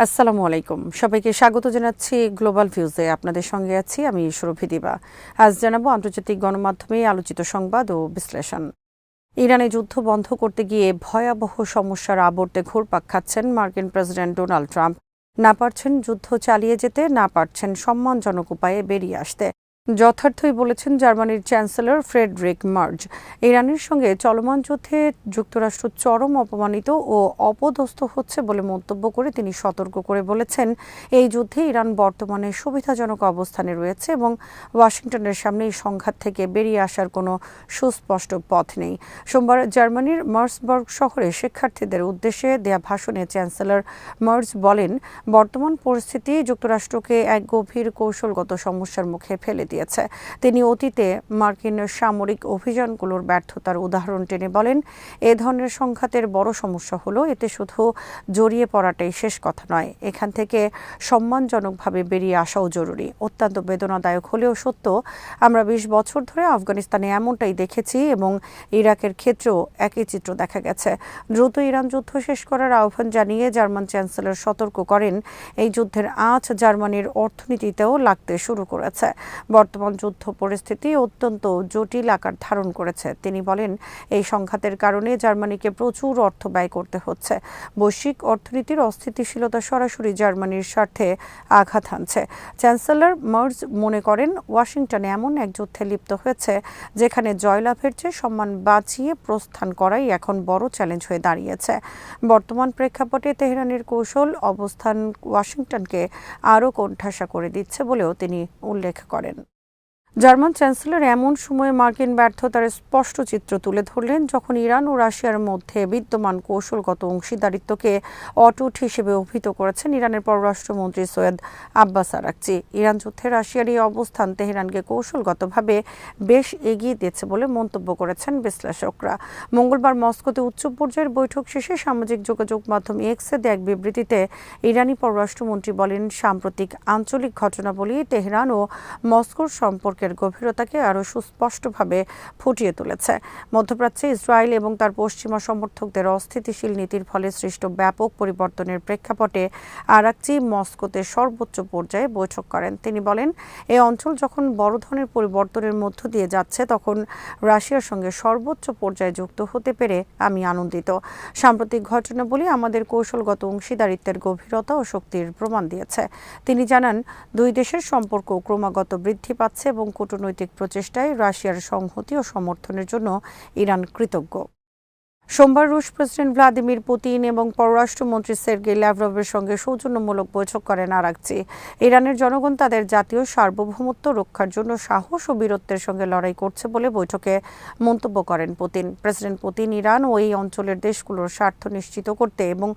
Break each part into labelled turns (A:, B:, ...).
A: আসসালামু আলাইকুম, সবাইকে স্বাগত জানাচ্ছি গ্লোবাল ভিউজে। আপনাদের সঙ্গে আছি আমি সুরভি দিবা। আজ জানাবো আন্তর্জাতিক গণমাধ্যমে আলোচিত সংবাদ ও বিশ্লেষণ। ইরানে যুদ্ধ বন্ধ করতে গিয়ে ভয়াবহ সমস্যার আবর্তে ঘুরপাক খাচ্ছেন মার্কিন প্রেসিডেন্ট ডোনাল্ড ট্রাম্প। না পারছেন যুদ্ধ চালিয়ে যেতে, না পারছেন সম্মানজনক উপায়ে বেরিয়ে আসতে। যথার্থই বলেছেন জার্মানির চ্যান্সেলর ফ্রেডরিক মার্জ। ইরানের সঙ্গে চলমান যুদ্ধে যুক্তরাষ্ট্র চরম অপমানিত ও অপদস্থ হচ্ছে বলে মন্তব্য করে তিনি সতর্ক করে বলেছেন, এই যুদ্ধে ইরান বর্তমানে সুবিধাজনক অবস্থানে রয়েছে এবং ওয়াশিংটনের সামনে এই সংঘাত থেকে বেরিয়ে আসার কোনো সুস্পষ্ট পথ নেই। সোমবার জার্মানির মার্সবার্গ শহরে শিক্ষার্থীদের উদ্দেশ্যে দেয়া ভাষণে চ্যান্সেলর মার্জ বলেন, বর্তমান পরিস্থিতি যুক্তরাষ্ট্রকে এক গভীর কৌশলগত সমস্যার মুখে ফেলে দিয়েছে। তিনি অতীতে মার্কিন সামরিক অভিযানগুলোর ব্যর্থতার উদাহরণ টেনে বলেন, এ ধরনের সংঘাতের বড় সমস্যা হলো এতে শুধু জড়িয়ে পড়াটাই শেষ কথা নয়, এখান থেকে সম্মানজনকভাবে বেরিয়ে আসাও জরুরি। অত্যন্ত বেদনাদায়ক হলেও সত্য, আমরা ২০ বছর ধরে আফগানিস্তানে এমনটাই দেখেছি এবং ইরাকের ক্ষেত্রেও একই চিত্র দেখা গেছে। দ্রুত ইরান যুদ্ধ শেষ করার আহ্বান জানিয়ে জার্মান চ্যান্সেলর সতর্ক করেন, এই যুদ্ধের আঁচ জার্মানির অর্থনীতিতেও লাগতে শুরু করেছে। বর্তমান যুদ্ধ পরিস্থিতি অত্যন্ত জটিল আকার ধারণ করেছে। তিনি বলেন, এই সংঘাতের কারণে জার্মানিকে প্রচুর অর্থ ব্যয় করতে হচ্ছে। বৈশ্বিক অর্থনীতির অস্থিতিশীলতা সরাসরি জার্মানির স্বার্থে আঘাত হানছে। চ্যান্সেলর মার্জ মনে করেন, ওয়াশিংটনে এমন এক যুদ্ধে লিপ্ত হয়েছে যেখানে জয়লাভের চেয়ে সম্মান বাঁচিয়ে প্রস্থান করাই এখন বড় চ্যালেঞ্জ হয়ে দাঁড়িয়েছে। বর্তমান প্রেক্ষাপটে তেহরানের কৌশল অবস্থান ওয়াশিংটনকে আরও কোণঠাসা করে দিচ্ছে বলেও তিনি উল্লেখ করেন। জার্মান চ্যান্সেলর এমন সময়ে মার্কিন ব্যর্থতার স্পষ্ট চিত্র তুলে ধরলেন যখন ইরান ও রাশিয়ার মধ্যে বিদ্যমান কৌশলগত অংশীদারিত্বকে অটুট হিসেবে অভিহিত করেছেন ইরানের পররাষ্ট্রমন্ত্রী সৈয়দ আব্বাস আরাকচি। ইরান যুদ্ধে রাশিয়ার এই অবস্থান তেহরানকে কৌশলগতভাবে বেশ এগিয়ে দিয়েছে বলে মন্তব্য করেছেন বিশ্লেষকরা। মঙ্গলবার মস্কোতে উচ্চ পর্যায়ের বৈঠক শেষে সামাজিক যোগাযোগ মাধ্যম এক্সে দেয়া এক বিবৃতিতে ইরানি পররাষ্ট্রমন্ত্রী বলেন, সাম্প্রতিক আঞ্চলিক ঘটনাবলী তেহরান ও মস্কোর সম্পর্কে গভীরতাকে আরও সুস্পষ্টভাবে ফুটিয়ে তুলেছে। মধ্যপ্রাচ্যে ইসরায়েল এবং তার পশ্চিমা সমর্থকদের অস্থিতিশীল নীতির ফলে সৃষ্ট ব্যাপক পরিবর্তনের প্রেক্ষাপটে আরাকচি মস্কোতে সর্বোচ্চ পর্যায়ে বৈঠক করেন। তিনি বলেন, এই অঞ্চল যখন বড় ধরনের পরিবর্তনের মধ্য দিয়ে যাচ্ছে তখন রাশিয়ার সঙ্গে সর্বোচ্চ পর্যায়ে যুক্ত হতে পেরে আমি আনন্দিত। সাম্প্রতিক ঘটনাবলী আমাদের কৌশলগত অংশীদারিত্বের গভীরতা ও শক্তির প্রমাণ দিয়েছে। তিনি জানান, দুই দেশের সম্পর্ক ক্রমাগত বৃদ্ধি পাচ্ছে এবং কূটনৈতিক প্রচেষ্টায় রাশিয়ার সংহতি ও সমর্থনের জন্য ইরান কৃতজ্ঞ। সোমবার রুশ প্রেসিডেন্ট ভ্লাদিমির পুতিন এবং পররাষ্ট্রমন্ত্রী সের্গেই ল্যাভরভের সঙ্গে সৌজন্যমূলক বৈঠক করেন আরাকচি। ইরানের জনগণ তাদের জাতীয় সার্বভৌমত্ব রক্ষার জন্য সাহস ও বীরত্বের সঙ্গে লড়াই করছে বলে বৈঠকে মন্তব্য করেন পুতিন। প্রেসিডেন্ট পুতিন ইরান ও এই অঞ্চলের দেশগুলোর স্বার্থ নিশ্চিত করতে এবং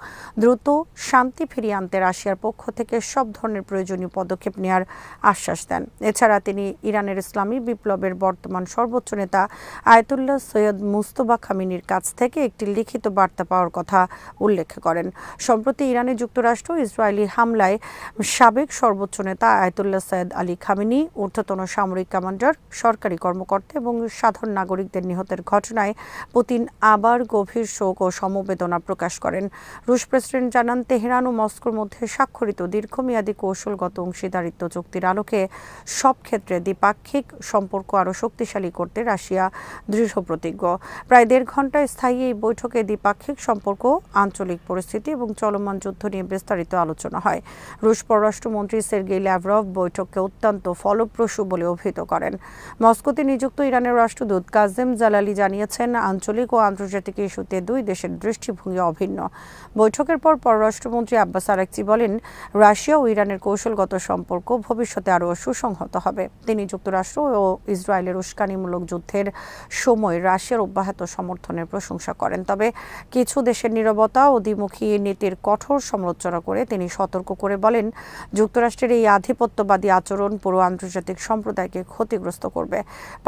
A: দ্রুত শান্তি ফিরিয়ে আনতে রাশিয়ার পক্ষ থেকে সব ধরনের প্রয়োজনীয় পদক্ষেপ নেওয়ার আশ্বাস দেন। এছাড়া তিনি ইরানের ইসলামী বিপ্লবের বর্তমান সর্বোচ্চ নেতা আয়াতুল্লাহ সৈয়দ মুজতবা খামেনির কাছ থেকে একটি লিখিত বার্তা পাওয়ার কথা উল্লেখ করেন। সম্প্রতি ইরানে যুক্তরাষ্ট্র ইসরায়েলি হামলায় সাবেক সর্বোচ্চ নেতা আয়াতুল্লাহ সৈয়দ আলী খামেনি, ঊর্ধ্বতন সামরিক কমান্ডার, সরকারি কর্মকর্তা এবং সাধারণ নাগরিকদের নিহতের ঘটনায় পুতিন আবার গভীর শোক ও সমবেদনা প্রকাশ করেন। রুশ প্রেসিডেন্ট জানান, তেহরান ও মস্কোর মধ্যে স্বাক্ষরিত দীর্ঘমেয়াদী কৌশলগত অংশীদারিত্ব চুক্তির আলোকে সব ক্ষেত্রে দ্বিপাক্ষিক সম্পর্ক আরও শক্তিশালী করতে রাশিয়া দৃঢ় প্রতিজ্ঞ। প্রায় ১.৫ ঘণ্টায় স্থায়ী এই বৈঠকে দ্বিপাক্ষিক সম্পর্ক, আঞ্চলিক পরিস্থিতি এবং চলমান যুদ্ধ নিয়ে বিস্তারিত আলোচনা হয়। রুশ পররাষ্ট্রমন্ত্রী সের্গেই ল্যাভরভ বৈঠককে অত্যন্ত ফলপ্রসূ বলে অভিহিত করেন। মস্কোতে নিযুক্ত ইরানের রাষ্ট্রদূত কাজেম জালালি জানিয়েছেন, আঞ্চলিক ও আন্তর্জাতিক ইস্যুতে দুই দেশের দৃষ্টিভঙ্গি অভিন্ন। বৈঠকের পর পররাষ্ট্রমন্ত্রী আব্বাস আরাকচি বলেন, রাশিয়া ও ইরানের কৌশলগত সম্পর্ক ভবিষ্যতে আরও সুসংহত হবে। তিনি যুক্তরাষ্ট্র ও ইসরায়েলের উস্কানিমূলক যুদ্ধের সময় রাশিয়ার অব্যাহত সমর্থনের প্রশংসা করেন। তবে কিছু দেশের নীরবতা ও দ্বিমুখী নীতির কঠোর সমালোচনা করে তিনি সতর্ক করে বলেন, যুক্তরাষ্ট্রের এই আধিপত্যবাদী আচরণ পুরো আন্তর্জাতিক সম্প্রদায়কে ক্ষতিগ্রস্ত করবে।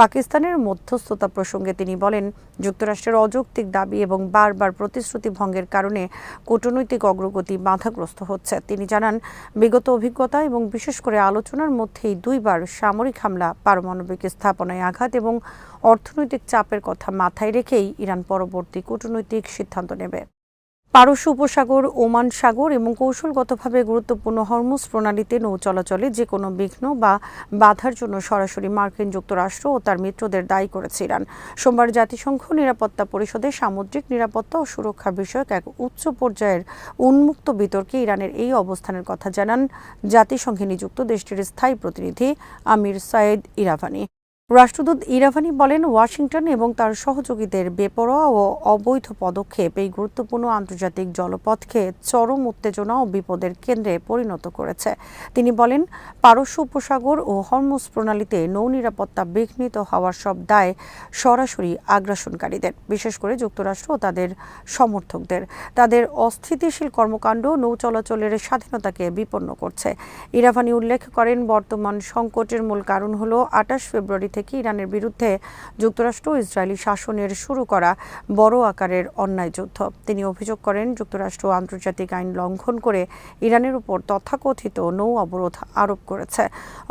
A: পাকিস্তানের মধ্যস্থতা প্রসঙ্গে তিনি বলেন, যুক্তরাষ্ট্রের অযৌক্তিক দাবি এবং বারবার প্রতিশ্রুতি ভঙ্গের কারণে কূটনৈতিক অগ্রগতি বাধাগ্রস্ত হচ্ছে। তিনি জানান, বিগত অভিজ্ঞতা এবং বিশেষ করে আলোচনার মধ্যেই দুইবার সামরিক হামলা, পারমাণবিক স্থাপনায় আঘাত এবং অর্থনৈতিক চাপের কথা মাথায় রেখেই ইরান পরবর্তী কূটনৈতিক সিদ্ধান্ত নেবে। পারস্য উপসাগর, ওমান সাগর এবং কৌশলগতভাবে গুরুত্বপূর্ণ হরমুজ প্রণালীতে নৌ চলাচলে যে কোনো বিঘ্ন বা বাধার জন্য সরাসরি মার্কিন যুক্তরাষ্ট্র ও তার মিত্রদের দায়ী করেছে ইরান। সোমবার জাতিসংঘ নিরাপত্তা পরিষদে সামুদ্রিক নিরাপত্তা ও সুরক্ষা বিষয়ক এক উচ্চ পর্যায়ের উন্মুক্ত বিতর্কে ইরানের এই অবস্থানের কথা জানান জাতিসংঘে নিযুক্ত দেশটির স্থায়ী প্রতিনিধি আমির সায়েদ ইরাভানি। রাষ্ট্রদূত ইরাভানি বলেন, ওয়াশিংটন এবং তার সহযোগীদের বেপরোয়া ও অবৈধ পদক্ষেপ এই গুরুত্বপূর্ণ আন্তর্জাতিক জলপথকে চরম উত্তেজনা ও বিপদের কেন্দ্রে পরিণত করেছে। তিনি বলেন, পারস্য উপসাগর ও হরমুজ প্রণালীতে নৌ নিরাপত্তা বিঘ্নিত হওয়ার সব দায় সরাসরি আগ্রাসনকারীদের, বিশেষ করে যুক্তরাষ্ট্র ও তাদের সমর্থকদের। তাদের অস্থিতিশীল কর্মকাণ্ড নৌ চলাচলের স্বাধীনতাকে বিপন্ন করছে। ইরাভানি উল্লেখ করেন, বর্তমান সংকটের মূল কারণ হল ২৮ ফেব্রুয়ারি থেকে ইরানের বিরুদ্ধে যুক্তরাষ্ট্র ও ইসরায়েলি শাসনের শুরু করা বড় আকারের অন্যায় যুদ্ধ। তিনি অভিযোগ করেন, যুক্তরাষ্ট্র আন্তর্জাতিক আইন লঙ্ঘন করে ইরানের উপর তথাকথিত নৌ অবরোধ আরোপ করেছে।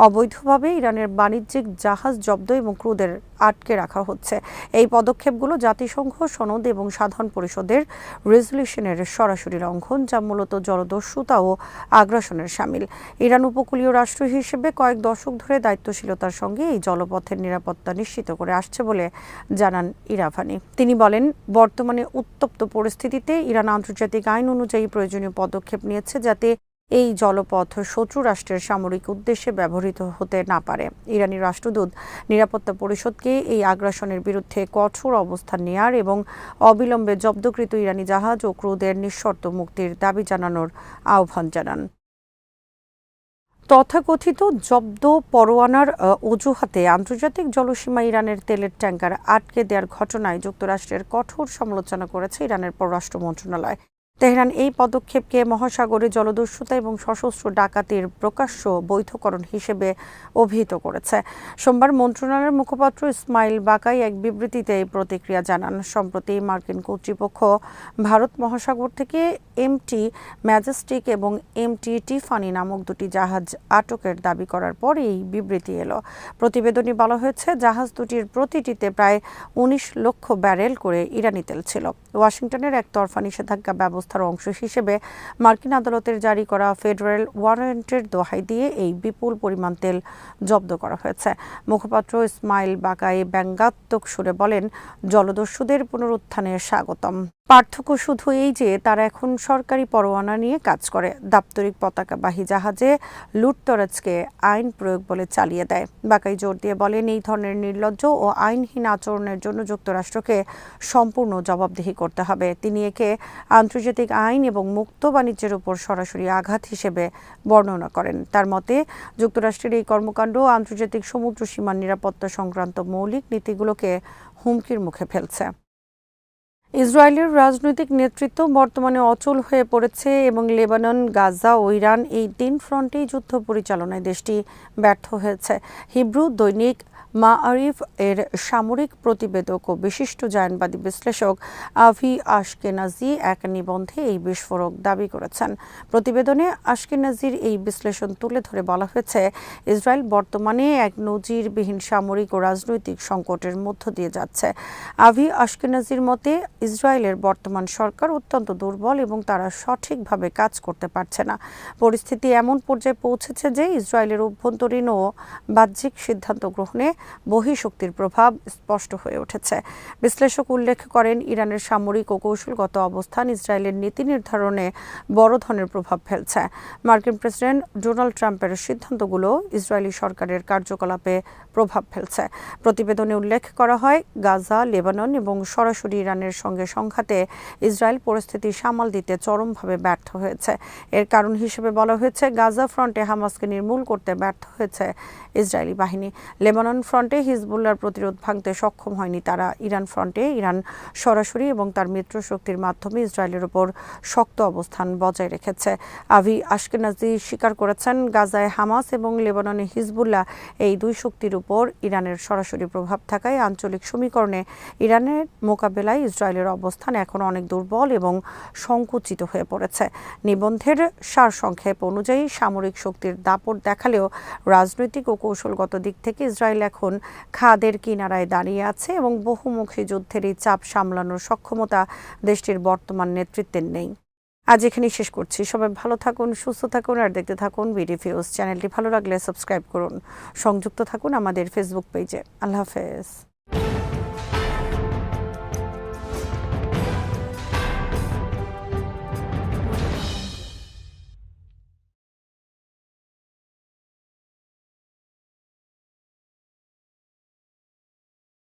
A: অবৈধভাবে ইরানের বাণিজ্যিক জাহাজ জব্দ এবং ক্রুদের আটকে রাখা হচ্ছে। এই পদক্ষেপগুলো জাতিসংঘ সনদ এবং সাধারণ পরিষদের রেজলিউশনের সরাসরি লঙ্ঘন, যা মূলত জলদস্যুতা ও আগ্রাসনের শামিল। ইরান উপকূলীয় রাষ্ট্র হিসেবে কয়েক দশক ধরে দায়িত্বশীলতার সঙ্গে এই জলপথের নিরাপত্তা নিশ্চিত করে আসছে বলে জানান ইরাভানি। তিনি বলেন, বর্তমানে উত্তপ্ত পরিস্থিতিতে ইরান আন্তর্জাতিক আইন অনুযায়ী প্রয়োজনীয় পদক্ষেপ নিয়েছে যাতে এই জলপথ শত্রু রাষ্ট্রের সামরিক উদ্দেশ্যে ব্যবহৃত হতে না পারে। ইরানি রাষ্ট্রদূত নিরাপত্তা পরিষদকে এই আগ্রাসনের বিরুদ্ধে কঠোর অবস্থান নেয়ার এবং অবিলম্বে জব্দকৃত ইরানি জাহাজ ও ক্রুদের নিঃশর্ত মুক্তির দাবি জানানোর আহ্বান জানান। তথাকথিত জব্দ পরোয়ানার অজুহাতে আন্তর্জাতিক জলসীমা ইরানের তেলের ট্যাঙ্কার আটকে দেওয়ার ঘটনায় যুক্তরাষ্ট্রের কঠোর সমালোচনা করেছে ইরানের পররাষ্ট্র মন্ত্রণালয়। তেহরান এই পদক্ষেপকে মহাসাগরে জলদস্যুতা এবং সশস্ত্র ডাকাতির প্রকাশ্য বৈধকরণ হিসেবে অভিহিত করেছে। সোমবার মন্ত্রণালয়ের মুখপাত্র ইসমাইল বাকাই এক বিবৃতিতে এই প্রতিক্রিয়া জানান। সম্প্রতি মার্কিন কর্তৃপক্ষ ভারত মহাসাগর থেকে এমটি ম্যাজেস্টিক এবং এমটি টিফানি নামক দুটি জাহাজ আটকের দাবি করার পর এই বিবৃতি এলো। প্রতিবেদনে বলা হয়েছে, জাহাজ দুটির প্রতিটিতে প্রায় ১৯ লক্ষ ব্যারেল করে ইরানি তেল ছিল। ওয়াশিংটনের একতরফা নিষেধাজ্ঞা ব্যবস্থার অংশ হিসেবে মার্কিন আদালতের জারি করা ফেডারেল ওয়ারেন্টের দোহাই দিয়ে এই বিপুল পরিমাণ তেল জব্দ করা হয়েছে। মুখপাত্র ইসমাইল বাকাই ব্যঙ্গাত্মক সুরে বলেন, জলদস্যুদের পুনরুত্থানে স্বাগতম। পার্থক্য শুধু এই যে তারা এখন সরকারি পরোয়ানা নিয়ে কাজ করে। দাপ্তরিক পতাকাবাহী জাহাজে লুটতরাজকে আইন প্রয়োগ বলে চালিয়ে দেয়। বাকাই জোর দিয়ে বলেন, এই ধরনের নির্লজ্জ ও আইনহীন আচরণের জন্য যুক্তরাষ্ট্রকে সম্পূর্ণ জবাবদিহি করতে হবে। তিনি একে আন্তর্জাতিক আইন এবং মুক্ত বাণিজ্যের উপর সরাসরি আঘাত হিসেবে বর্ণনা করেন। তার মতে, যুক্তরাষ্ট্রের এই কর্মকাণ্ড আন্তর্জাতিক সমুদ্র সীমার নিরাপত্তা সংক্রান্ত মৌলিক নীতিগুলোকে হুমকির মুখে ফেলছে। ইসরায়েলের রাজনৈতিক নেতৃত্ব বর্তমানে অচল হয়ে পড়েছে এবং লেবানন, গাজা ও ইরান এই ৩ ফ্রন্টেই যুদ্ধ পরিচালনায় দেশটি ব্যর্থ হয়েছে। হিব্রু দৈনিক মাআরিফ এর সামরিক প্রতিবেদক ও বিশিষ্ট জায়নবাদী বিশ্লেষক আভি আশকেনাজি এক নিবন্ধে এই বিস্ফোরক দাবি করেছেন। প্রতিবেদনে আশকেনাজির এই বিশ্লেষণ তুলে ধরে বলা হয়েছে, ইসরায়েল বর্তমানে এক নজিরবিহীন সামরিক ও রাজনৈতিক সংকটের মধ্য দিয়ে যাচ্ছে। আভি আশকেনাজির মতে, ইসরায়েলের বর্তমান সরকার অত্যন্ত দুর্বল এবং তারা সঠিকভাবে কাজ করতে পারছে না। পরিস্থিতি এমন পর্যায়ে পৌঁছেছে যে ইসরায়েলের অভ্যন্তরীণ ও বাহ্যিক সিদ্ধান্ত গ্রহণে বহিঃশক্তির প্রভাব স্পষ্ট হয়ে উঠেছে। বিশ্লেষক উল্লেখ করেন, ইরানের সামরিক ও কৌশলগত অবস্থান ইসরায়েলের নীতি নির্ধারণে বড় ধরনের প্রভাব ফেলছে। মার্কিন প্রেসিডেন্ট ডোনাল্ড ট্রাম্পের সিদ্ধান্তগুলো ইসরায়েলি সরকারের কার্যকলাপে প্রভাব ফেলছে। প্রতিবেদনে উল্লেখ করা হয়, গাজা, লেবানন এবং সরাসরি ইরানের সঙ্গে সংঘাতে ইসরায়েল পরিস্থিতি সামাল দিতে চরমভাবে ব্যর্থ হয়েছে। এর কারণ হিসেবে বলা হয়েছে, গাজা ফ্রন্টে হামাসকে নির্মূল করতে ব্যর্থ হয়েছে ইসরায়েলি বাহিনী। লেবানন ফ্রন্টে হিজবুল্লাহর প্রতিরোধ ভাঙতে সক্ষম হয়নি তারা। ইরান ফ্রন্টে ইরান সরাসরি এবং তার মিত্র শক্তির মাধ্যমে ইসরায়েলের উপর শক্ত অবস্থান বজায় রেখেছে। আভি আশকেনাজি স্বীকার করেছেন, গাজায় হামাস এবং লেবাননে হিজবুল্লাহ এই দুই শক্তির উপর ইরানের সরাসরি প্রভাব থাকায় আঞ্চলিক সমীকরণে ইরানের মোকাবেলায় ইসরায়েলের অবস্থান এখন অনেক দুর্বল এবং সংকুচিত হয়ে পড়েছে। নিবন্ধের সারসংক্ষেপ অনুযায়ী সামরিক শক্তির দাপট দেখালেও রাজনৈতিক ও কৌশলগত দিক থেকে ইসরায়েল এখন খাদের কিনারায় দাঁড়িয়ে আছে এবং বহুমুখী যুদ্ধের এই চাপ সামলানোর সক্ষমতা দেশটির বর্তমান নেতৃত্বের নেই। আজ এখানেই শেষ করছি। সবাই ভালো থাকুন, সুস্থ থাকুন আর দেখতে থাকুন বিডি ফিউজ। চ্যানেলটি ভালো লাগলে সাবস্ক্রাইব করুন, সংযুক্ত থাকুন আমাদের ফেসবুক পেজে। আল্লাহ হাফেজ।